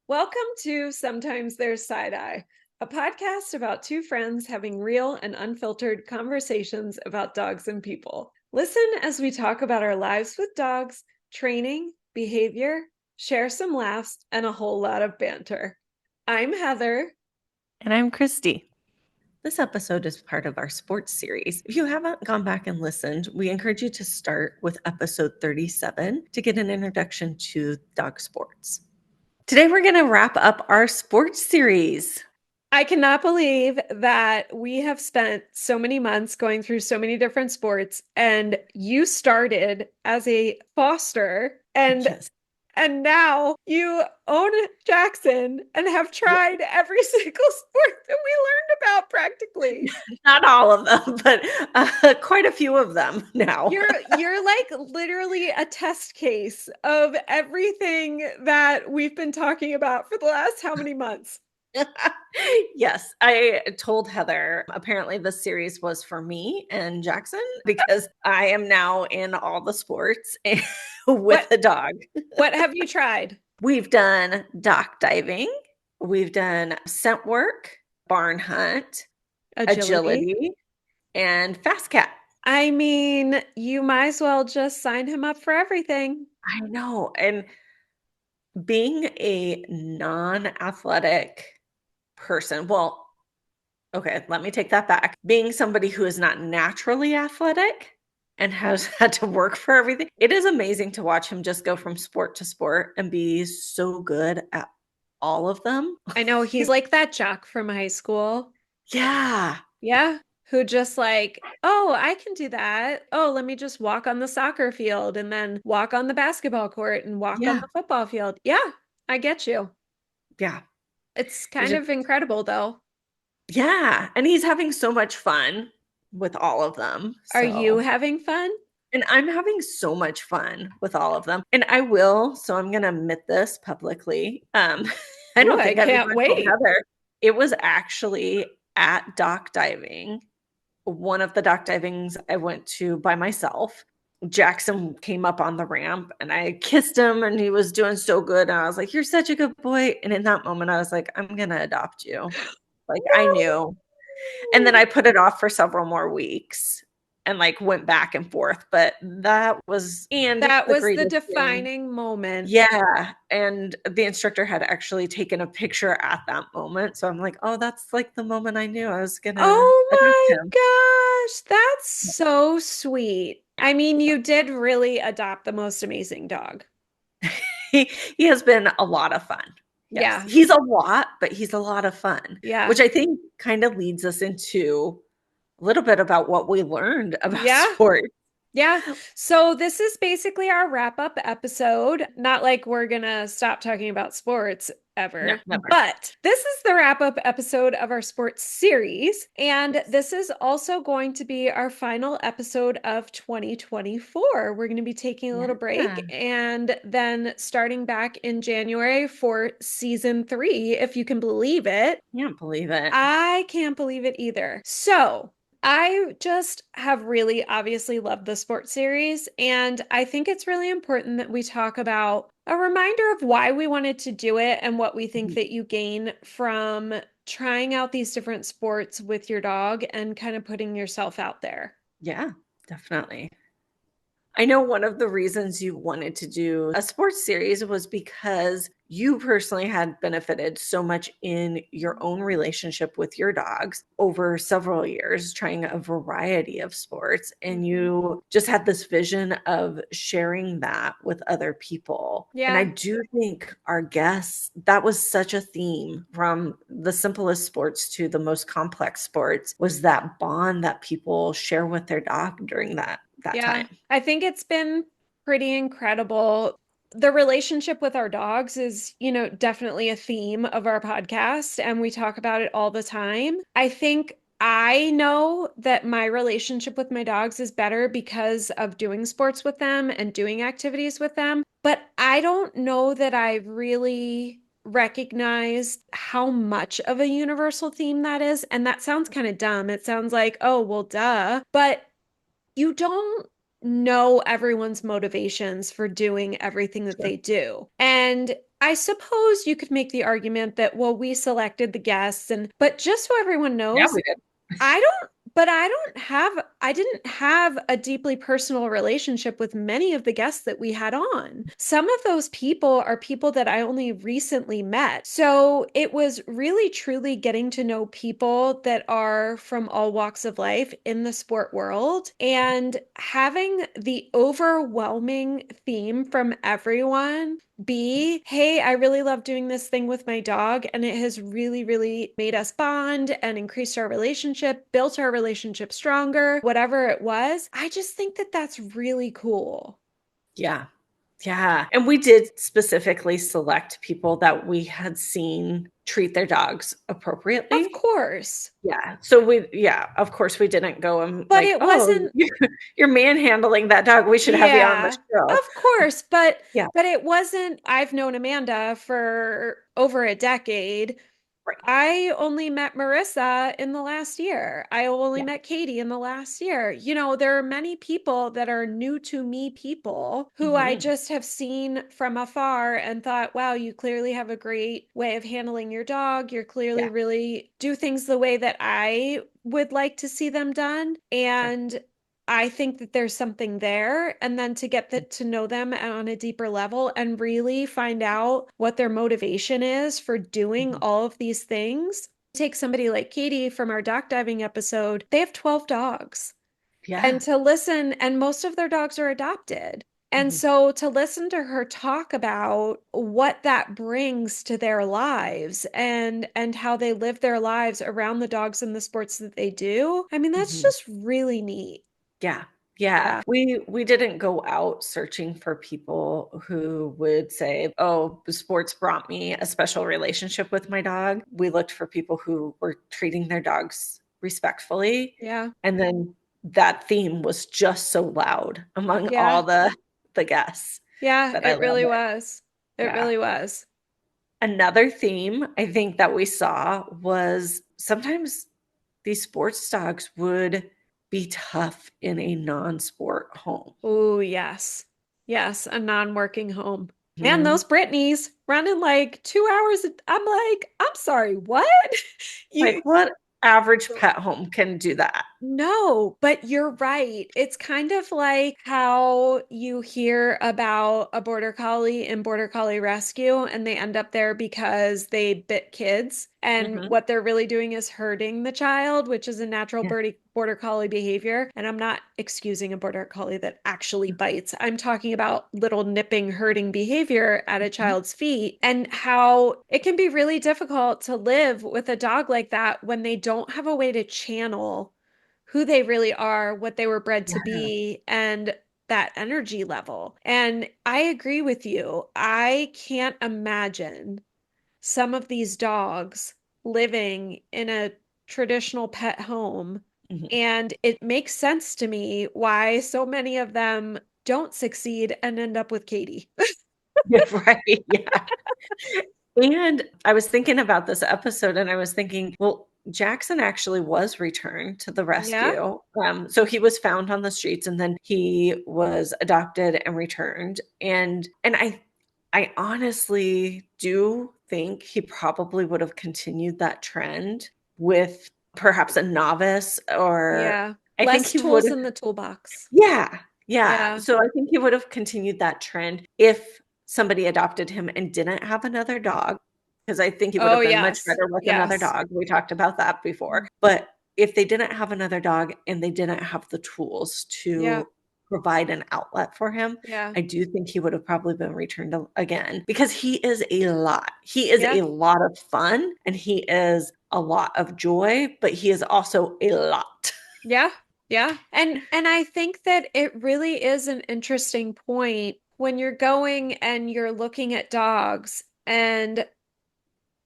Welcome to Sometimes There's Side Eye, a podcast about two friends having real and unfiltered conversations about dogs and people. Listen as we talk about our lives with dogs, training, behavior, share some laughs, and a whole lot of banter. I'm Heather. And I'm Christy. This episode is part of our sports series. If you haven't gone back and listened, we encourage you to start with episode 37 to get an introduction to dog sports. Today, we're going to wrap up our sports series. I cannot believe that we have spent so many months going through so many different sports, and you started as a foster Yes. and now you own Jackson and have tried every single sport that we learned about practically. Not all of them, but quite a few of them now. You're like literally a test case of everything that we've been talking about for the last how many months? Yes, I told Heather apparently this series was for me and Jackson because I am now in all the sports with a dog. What have you tried? We've done dock diving, we've done scent work, barn hunt, Agility. agility, and fast cat. I mean, you might as well just sign him up for everything. I know. And being a non-athletic person, well, okay, let me take that back. Being somebody who is not naturally athletic and has had to work for everything, it is amazing to watch him just go from sport to sport and be so good at all of them. I know he's like that jock from high school. Yeah. Yeah. Who just like, oh, I can do that. Oh, let me just walk on the soccer field and then walk on the basketball court and walk on Yeah. the football field. Yeah, I get you. Yeah. It's It's kind just, of incredible though. yeah. And he's having so much fun with all of them. Are you So, having fun? and I'm having so much fun with all of them. And I will, so I'm going to admit this publicly. I Ooh, don't I think I've can't even told wait. Heather. It was actually at dock diving, one of the dock divings I went to by myself. Jackson came up on the ramp and I kissed him and he was doing so good. And I was like, "You're such a good boy." And in that moment, I was like, "I'm going to adopt you." Like I knew. And then I put it off for several more weeks and like went back and forth. But that was, and That the was the greatest thing. defining moment. Yeah. And the instructor had actually taken a picture at that moment. So I'm like, oh, that's like the moment I knew I was going to Oh adopt my him. gosh, that's so sweet. I mean, you did really adopt the most amazing dog. He has been a lot of fun. Yes. Yeah. He's a lot, but he's a lot of fun, Yeah. which I think kind of leads us into a little bit about what we learned about Yeah. sport. Yeah. So this is basically our wrap up episode. Not like we're going to stop talking about sports No, ever, never. but this is the wrap up episode of our sports series. And this is also going to be our final episode of 2024. We're going to be taking a little Yeah. break and then starting back in January for season 3, if you can believe it. Can't believe it. I can't believe it either. So, I just have really obviously loved the sports series, and I think it's really important that we talk about a reminder of why we wanted to do it and what we think Mhm. that you gain from trying out these different sports with your dog and kind of putting yourself out there. Yeah, definitely. I know one of the reasons you wanted to do a sports series was because you personally had benefited so much in your own relationship with your dogs over several years, trying a variety of sports. And you just had this vision of sharing that with other people. And I Yeah. do think our guests, that was such a theme from the simplest sports to the most complex sports, was that bond that people share with their dog during that Yeah. time. I think it's been pretty incredible. The relationship with our dogs is, definitely a theme of our podcast, and we talk about it all the time. I think I know that my relationship with my dogs is better because of doing sports with them and doing activities with them, but I don't know that I really recognized how much of a universal theme that is. And that sounds kind of dumb. It sounds like, oh, well, duh. But you don't know everyone's motivations for doing everything that Sure. they do. And I suppose you could make the argument that, well, we selected the guests and, but just so everyone Yeah, knows, we did. I don't, but I didn't have a deeply personal relationship with many of the guests that we had on. Some of those people are people that I only recently met. So it was really truly getting to know people that are from all walks of life in the sport world and having the overwhelming theme from everyone be, hey, I really love doing this thing with my dog, and it has really, really made us bond and increased our relationship, built our relationship stronger, whatever it was. I just think that that's really cool. Yeah. Yeah. And we did specifically select people that we had seen treat their dogs Of appropriately. course. Yeah. So yeah, of course we didn't go and But like, it oh, wasn't, you're manhandling that dog. We should have you on the yeah, show. of course. Yeah. But it wasn't, I've known Amanda for over a decade. Right. I only met Marissa in the last year. I only Yeah. met Katie in the last year. You know, there are many people that are new to me people who I Hmm. just have seen from afar and thought, wow, you clearly have a great way of handling your dog. You're clearly Yeah. really do things the way that I would like to see them done. Sure. And I think that there's something there. And then to get to know them on a deeper level and really find out what their motivation is for doing Mhm. all of these things. Take somebody like Katie from our dock diving episode, they have 12 dogs. Yeah. And to listen, and most of their dogs are adopted. And Mhm. so to listen to her talk about what that brings to their lives and how they live their lives around the dogs and the sports that they do, I mean, that's Mhm. just really neat. Yeah. Yeah. Yeah. We didn't go out searching for people who would say, "Oh, sports brought me a special relationship with my dog." We looked for people who were treating their dogs respectfully. Yeah. And then that theme was just so loud among Yeah. all the guests Yeah, that I it love really it. was. It Yeah. really was. Another theme I think that we saw was sometimes these sports dogs would be tough in a non-sport home. Oh, yes. Yes, a non-working home. And Mhm. those Britneys running like 2 hours. I'm like, I'm sorry, what? You Like, what average pet home can do that? No, but you're right. It's kind of like how you hear about a border collie in border collie rescue and they end up there because they bit kids. And Mhm. what they're really doing is hurting the child, which is a natural Yeah. border collie behavior. And I'm not excusing a border collie that actually bites. I'm talking about little nipping, hurting behavior at a Mhm. child's feet and how it can be really difficult to live with a dog like that when they don't have a way to channel who they really are, what they were bred to Yeah. be, and that energy level. And I agree with you. I can't imagine some of these dogs living in a traditional pet home. Mhm. And it makes sense to me why so many of them don't succeed and end up with Katie. Yeah, right, yeah. And I was thinking about this episode and I was thinking, well, Jackson actually was returned to the Yeah. rescue. So he was found on the streets and then he was adopted and returned. And I honestly do think he probably would have continued that trend with perhaps a novice, or Yeah. I think Less he would tools have. in the toolbox. Yeah, yeah. Yeah. So I think he would have continued that trend if somebody adopted him and didn't have another dog, because I think he would Oh, have been much yes. better with another Yes. dog. We talked about that before. But if they didn't have another dog and they didn't have the tools Yeah. to provide an outlet for him, Yeah. I do think he would have probably been returned again, because he is a lot. He is Yeah. a lot of fun and he is a lot of joy, but he is also a lot. Yeah. Yeah. And I think that it really is an interesting point when you're going and you're looking at dogs. And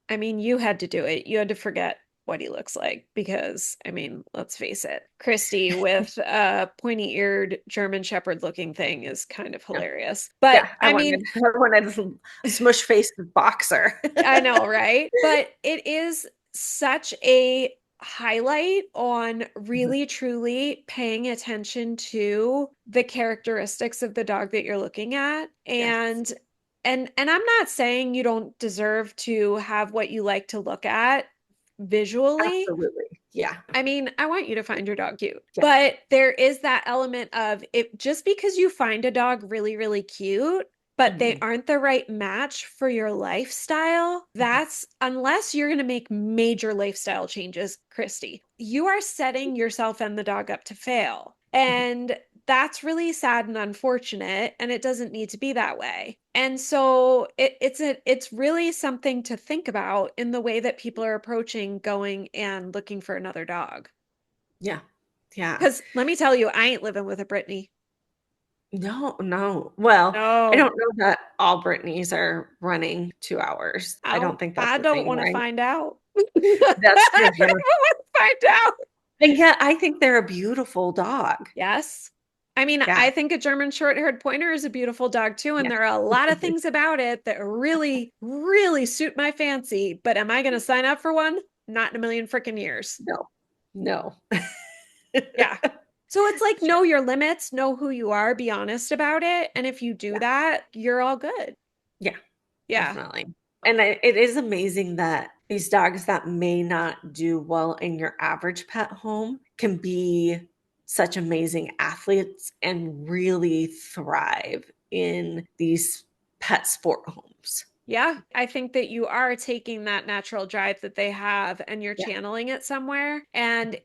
I mean, you had to do it. You had to forget what he looks like because, I mean, let's face it, Christy with a pointy-eared German Shepherd looking thing is kind of hilarious. But Yeah, I mean, I wanted smush faced boxer. I know, right? But it is such a highlight on Mhm. really truly paying attention to the characteristics of the dog that you're looking at. Yes. And And I'm not saying you don't deserve to have what you like to look at visually. Absolutely. Yeah. I mean, I want you to find your dog cute, Yeah. but there is that element of it just because you find a dog really, really cute, but they Mhm. aren't the right match for your lifestyle. Mhm. That's unless you're going to make major lifestyle changes, Christy, you are setting yourself and the dog up to fail. Mhm. And that's really sad and unfortunate, and it doesn't need to be that way. And so it's really something to think about in the way that people are approaching going and looking for another dog. Yeah. Yeah. Because let me tell you, I ain't living with a Brittany. No, no. Well, I No, don't know that all Britneys are running 2 hours. I don't think that's I a don't thing, want to right? find out. I That's true, don't yeah. want to find out. And yet I think they're a beautiful dog. Yes. I mean, Yeah. I think a German short-haired pointer is a beautiful dog too, and Yeah. there are a lot of things about it that really, really suit my fancy. But am I going to sign up for one? Not in a million freaking years. No. No. Yeah. So it's like know your limits, know who you are, be honest about it. And if you do Yeah. that, you're all good. Yeah. Yeah. Definitely. And it is amazing that these dogs that may not do well in your average pet home can be such amazing athletes and really thrive in these pet sport homes. Yeah. I think that you are taking that natural drive that they have and you're Yeah. channeling it somewhere. And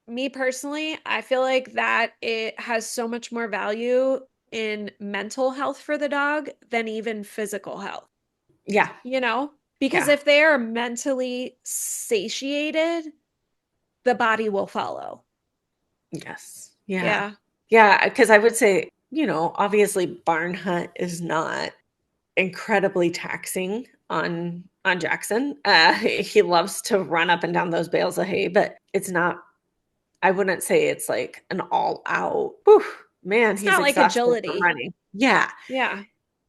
me personally, I feel like that it has so much more value in mental health for the dog than even physical health, Yeah. you know? Because Yeah. if they are mentally satiated, the body will follow. Yes. Yeah. Yeah. Yeah. Because I would say, obviously barn hunt is not incredibly taxing on Jackson. He loves to run up and down those bales of hay, but it's not. I wouldn't say it's like an all out. Whew, man, It's he's not like exhausted from agility. running. Yeah, Yeah.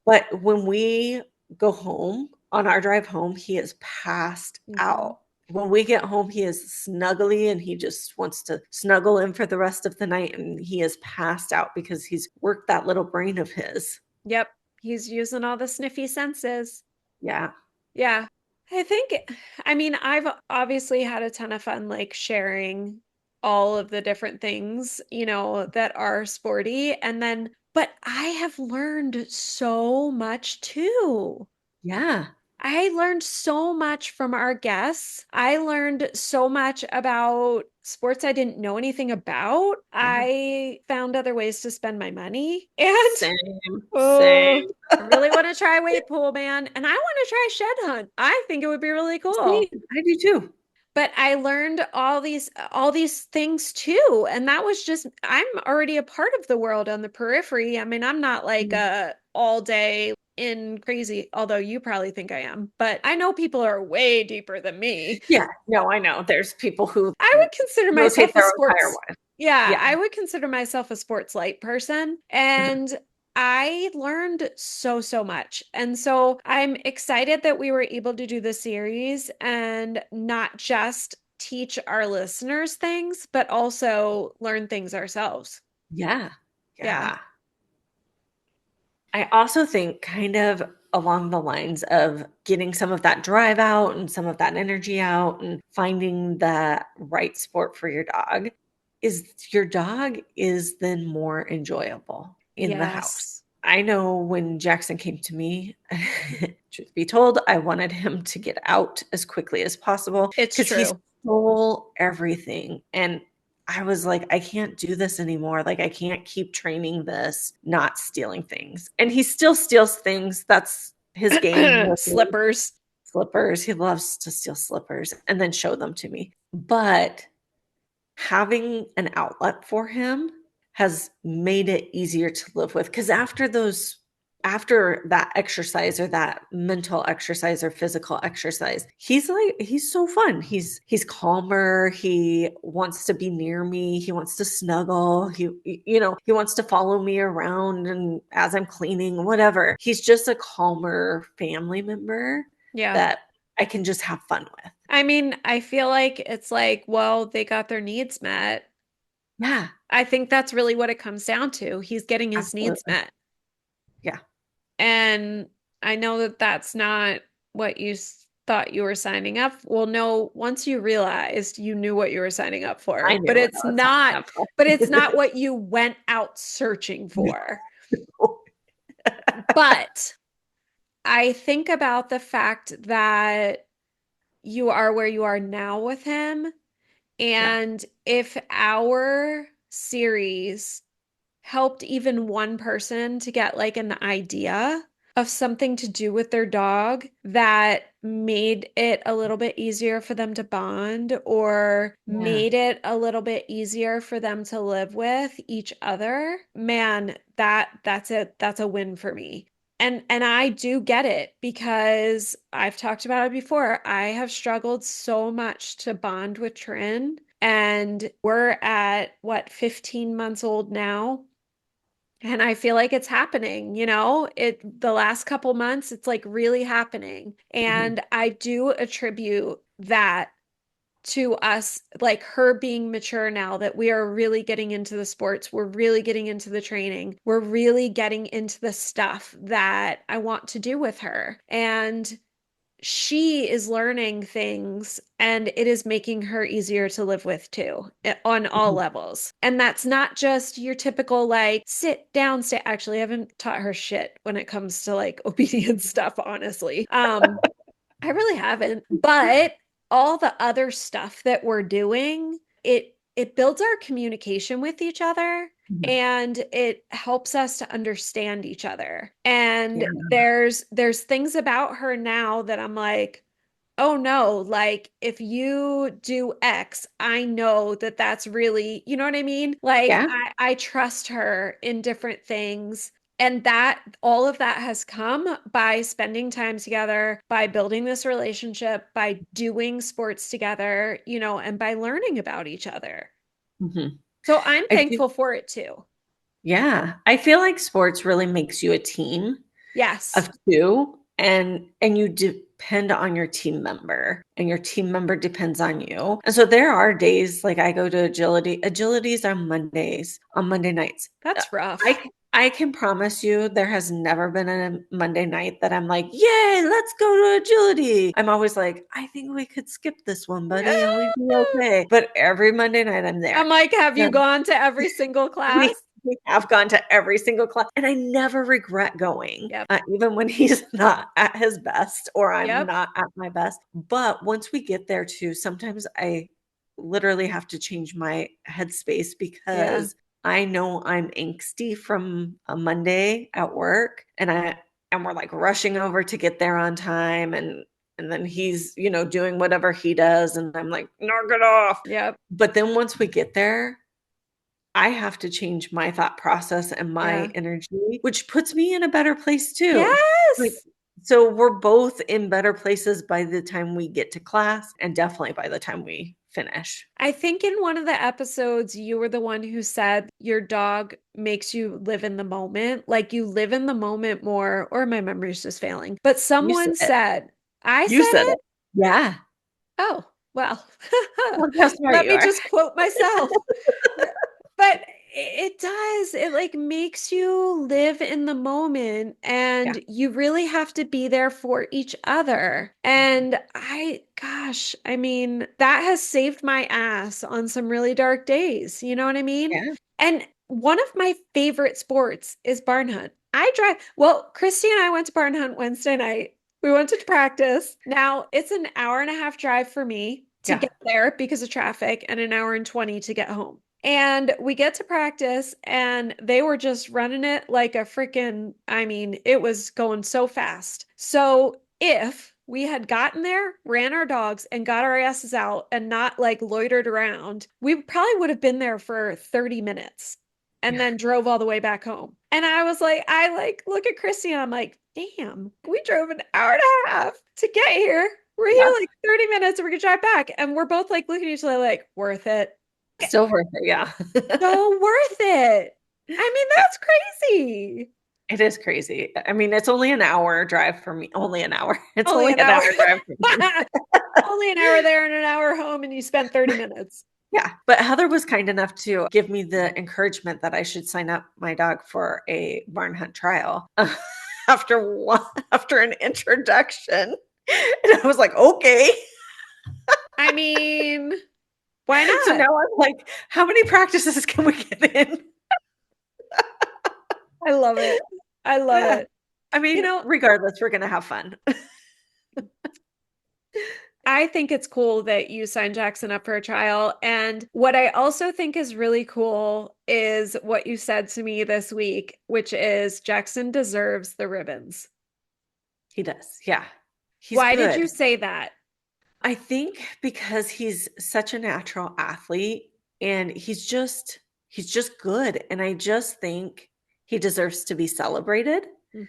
but when we go home on our drive home, he is passed Hmm. out. When we get home, he is snuggly and he just wants to snuggle in for the rest of the night. And he is passed out because he's worked that little brain of his. Yep. He's using all the sniffy senses. Yeah. Yeah. I think, I mean, I've obviously had a ton of fun like sharing all of the different things, that are sporty. And then, but I have learned so much too. Yeah. I learned so much from our guests. I learned so much about sports I didn't know anything about. Yeah. I found other ways to spend my money. And Same. oh, Same. I really want to try weight pull, man. And I want to try shed hunt. I think it would be really cool. Same. I do too. But I learned all these things too. And that was just I'm already a part of the world on the periphery. I mean, I'm not like Mhm. a all day in crazy, although you probably think I am, but I know people are way deeper than me. Yeah. No, I know. There's people who I would consider rotate myself a their own tire sports, wise. yeah, Yeah. I would consider myself a sports light person. Uh-huh. And I learned so, so much. And so I'm excited that we were able to do the series and not just teach our listeners things, but also learn things ourselves. Yeah. Yeah. Yeah. I also think kind of along the lines of getting some of that drive out and some of that energy out and finding the right sport for your dog is then more enjoyable in the house. Yes. I know when Jackson came to me, truth be told, I wanted him to get out as quickly as possible It's because he true. stole everything. And I was like, I can't do this anymore. Like, I can't keep training this, not stealing things. And he still steals things. That's his game with me. Slippers. Slippers. He loves to steal slippers and then show them to me. But having an outlet for him has made it easier to live with. Because after that exercise or that mental exercise or physical exercise, he's so fun. He's calmer. He wants to be near me. He wants to snuggle. He wants to follow me around and as I'm cleaning, whatever. He's just a calmer family member Yeah. that I can just have fun with. I mean, I feel like it's like, well, they got their needs met. Yeah, I think that's really what it comes down to. He's getting his needs absolutely. met. Yeah. And I know that that's not what you thought you were signing up. Well, no, once you realized you knew what you were signing up for, I knew what I was signing up for. but it's not what you went out searching No. for. But I think about the fact that you are where you are now with him. Yeah. And if our series helped even one person to get like an idea of something to do with their dog that made it a little bit easier for them to bond or Yeah. made it a little bit easier for them to live with each other, man, that's a win for me. And I do get it because I've talked about it before. I have struggled so much to bond with Trin, and we're at what, 15 months old now. And I feel like it's happening, the last couple months, it's like really happening. Mhm. And I do attribute that to us, like her being mature now, that we are really getting into the sports, we're really getting into the training, we're really getting into the stuff that I want to do with her. And she is learning things and it is making her easier to live with too, on all Mhm. levels. And that's not just your typical like sit down, stay. Actually, I haven't taught her shit when it comes to like obedience stuff, honestly. I really haven't. But all the other stuff that we're doing, it builds our communication with each other Mhm. and it helps us to understand each other. Yeah. And there's things about her now that I'm like, oh no, like if you do X, I know that that's really, you know what I mean? Like Yeah. I trust her in different things. And that all of that has come by spending time together, by building this relationship, by doing sports together, and by learning about each other. Mhm. So I'm I feel, thankful for it too. yeah, I feel like sports really makes you a team Yes. of two, and you depend on your team member, and your team member depends on you. And so there are days like I go to agility. Agilities on Mondays, on Monday nights. That's rough. I can promise you there has never been a Monday night that I'm like, yay, let's go to agility. I'm always like, I think we could skip this one, buddy, and we'd be okay. But every Monday night I'm there. I'm like, have you Yeah. gone to every single We class? we have gone to every single class, and I never regret going, Yep. even when he's not at his best or I'm Yep. not at my best. But once we get there too, sometimes I literally have to change my headspace Yeah. because I know I'm angsty from a Monday at work, and we're like rushing over to get there on time, and then he's, doing whatever he does, and I'm like, knock it off. Yep. But then once we get there, I have to change my thought process and my Yeah. energy, which puts me in a better place too. Like, Yes. so we're both in better places by the time we get to class and definitely by the time we finish. I think in one of the episodes, you were the one who said your dog makes you live in the moment. Like you live in the moment more, or my memory's just failing. But You said someone it. said, I You said said it. it. Yeah. Oh, well, Look how smart let you me are. just quote myself. But it does. It like makes you live in the moment Yeah. and you really have to be there for each other. And gosh, I mean, that has saved my ass on some really dark days. You know what I mean? Yeah. And one of my favorite sports is barn hunt. Well, Christy and I went to barn hunt Wednesday night. We went to practice. Now it's an hour and a half drive for me to Yeah. get there because of traffic and an hour and 20 to get home. And we get to practice, and they were just running it like a freaking, I mean, it was going so fast. So if we had gotten there, ran our dogs, and got our asses out and not like loitered around, we probably would have been there for 30 minutes and Yeah. then drove all the way back home. And I was like, I like look at Christy and I'm like, damn, we drove an hour and a half to get here. We're here Yeah. like 30 minutes and we could drive back. And we're both like looking at each other like, worth it. Still worth it. Yeah. So worth it. I mean, that's crazy. It is crazy. I mean, it's only an hour drive for me. Only an hour. It's Only only an an hour. hour drive for me. Only an hour there and an hour home, and you spent 30 minutes. Yeah, but Heather was kind enough to give me the encouragement that I should sign up my dog for a barn hunt trial. after an introduction. And I was like, okay. I mean, why So not? now I'm like, how many practices can we get in? I love it. I love Yeah. it. I You mean, know, regardless, we're going to have fun. I think it's cool that you signed Jackson up for a trial. And what I also think is really cool is what you said to me this week, which is Jackson deserves the ribbons. He does. Yeah. He's Why did you good. say that? I think because he's such a natural athlete and he's just good. And I just think he deserves to be celebrated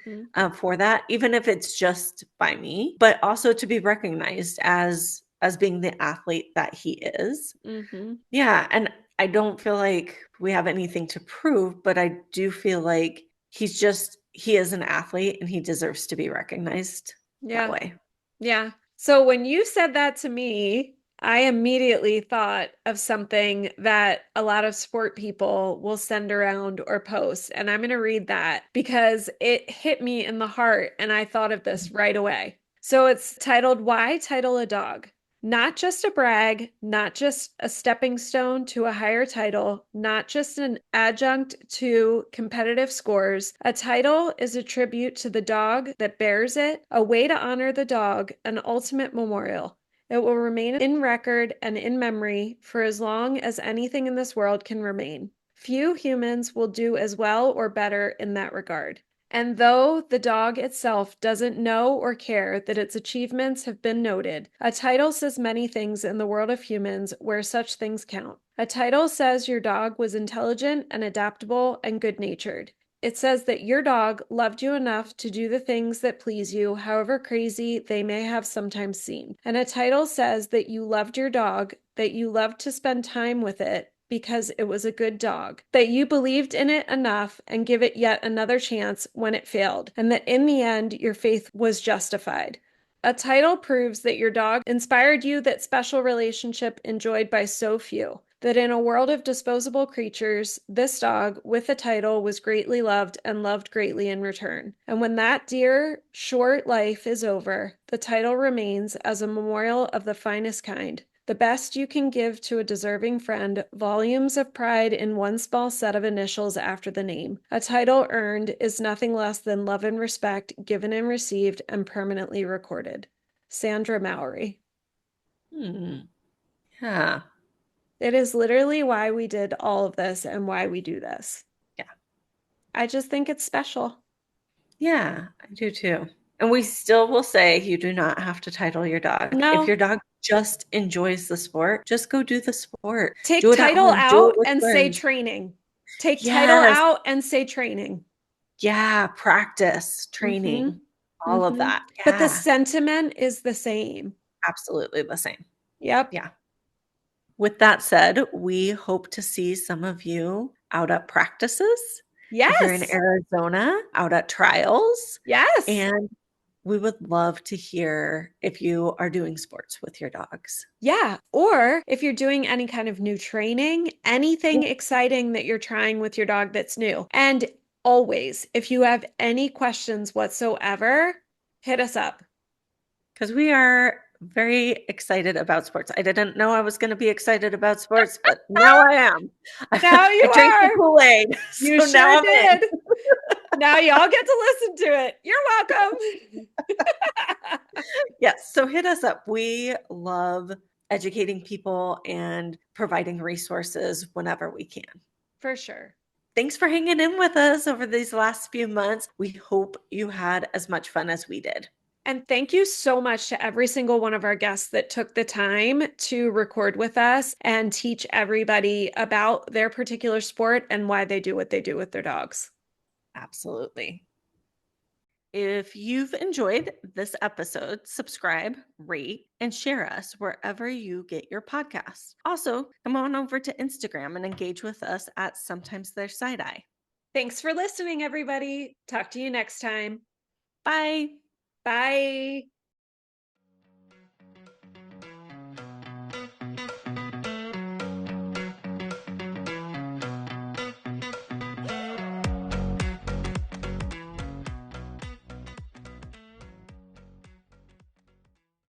Hmm. for that, even if it's just by me, but also to be recognized as being the athlete that he is. Hmm. Yeah, and I don't feel like we have anything to prove, but I do feel like he is an athlete and he deserves to be recognized that Yeah. way. Yeah. So when you said that to me, I immediately thought of something that a lot of sport people will send around or post. And I'm going to read that because it hit me in the heart. And I thought of this right away. So it's titled, Why Title a Dog? Not just a brag, not just a stepping stone to a higher title, not just an adjunct to competitive scores. A title is a tribute to the dog that bears it, a way to honor the dog, an ultimate memorial. It will remain in record and in memory for as long as anything in this world can remain. Few humans will do as well or better in that regard. And though the dog itself doesn't know or care that its achievements have been noted, a title says many things in the world of humans where such things count. A title says your dog was intelligent and adaptable and good natured. It says that your dog loved you enough to do the things that please you, however crazy they may have sometimes seemed. And a title says that you loved your dog, that you loved to spend time with it, because it was a good dog, that you believed in it enough and give it yet another chance when it failed, and that in the end your faith was justified. A title proves that your dog inspired you that special relationship enjoyed by so few. That in a world of disposable creatures, this dog with a title was greatly loved and loved greatly in return. And when that dear, short life is over, the title remains as a memorial of the finest kind, the best you can give to a deserving friend, volumes of pride in one small set of initials after the name. A title earned is nothing less than love and respect given and received and permanently recorded. Sandra Mowry. Hmm. Yeah. It is literally why we did all of this and why we do this. Yeah. I just think it's special. Yeah, I do too. And we still will say you do not have to title your dog. If No, your dog just enjoys the sport, just go do the sport. take Do it at title home, do it out with and say friends. training. Take title Yes. out and say training. Yeah, practice, Mm-hmm. training, all of Mm-hmm. that. But the Yeah, sentiment is the same. absolutely the same. Yep. Yeah. With that said, we hope to see some of you out at practices. If you're in Yes. Arizona, out at trials. Yes. And we would love to hear if you are doing sports with your dogs. Yeah. Or if you're doing any kind of new training, anything Yeah. exciting that you're trying with your dog that's new. And always, if you have any questions whatsoever, hit us up. Because we are very excited about sports. I didn't know I was going to be excited about sports, but now I am. Now I you drank the are. Kool-Aid, You so sure now I'm in. did. Now y'all get to listen to it. You're welcome. Yes, so hit us up. We love educating people and providing resources whenever we can. For sure. Thanks for hanging in with us over these last few months. We hope you had as much fun as we did. And thank you so much to every single one of our guests that took the time to record with us and teach everybody about their particular sport and why they do what they do with their dogs. Absolutely. If you've enjoyed this episode, subscribe, rate, and share us wherever you get your podcasts. Also, come on over to Instagram and engage with us at Sometimes There's Side Eye. Thanks for listening, everybody. Talk to you next time. Bye. Bye.